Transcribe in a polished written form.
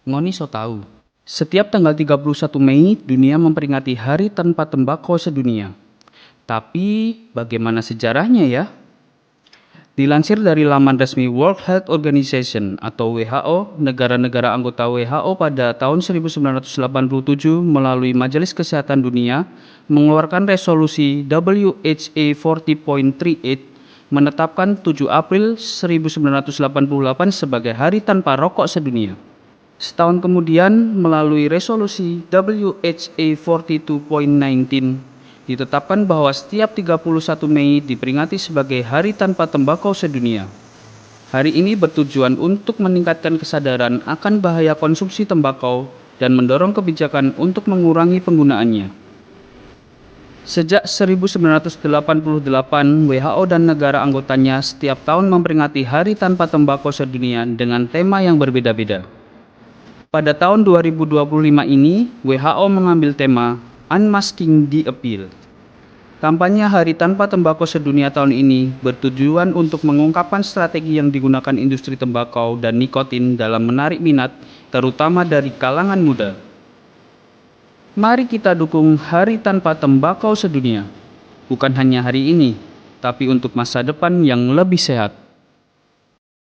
Ngoni so tahu. Setiap tanggal 31 Mei, dunia memperingati Hari Tanpa Tembakau Sedunia. Tapi, bagaimana sejarahnya ya? Dilansir dari laman resmi World Health Organization atau WHO, negara-negara anggota WHO pada tahun 1987 melalui Majelis Kesehatan Dunia mengeluarkan resolusi WHA 40.38 menetapkan 7 April 1988 sebagai Hari Tanpa Rokok Sedunia. Setahun kemudian, melalui resolusi WHA 42.19, ditetapkan bahwa setiap 31 Mei diperingati sebagai Hari Tanpa Tembakau Sedunia. Hari ini bertujuan untuk meningkatkan kesadaran akan bahaya konsumsi tembakau dan mendorong kebijakan untuk mengurangi penggunaannya. Sejak 1988, WHO dan negara anggotanya setiap tahun memperingati Hari Tanpa Tembakau Sedunia dengan tema yang berbeda-beda. Pada tahun 2025 ini, WHO mengambil tema Unmasking the Appeal. Kampanye Hari Tanpa Tembakau Sedunia tahun ini bertujuan untuk mengungkapkan strategi yang digunakan industri tembakau dan nikotin dalam menarik minat, terutama dari kalangan muda. Mari kita dukung Hari Tanpa Tembakau Sedunia, bukan hanya hari ini, tapi untuk masa depan yang lebih sehat.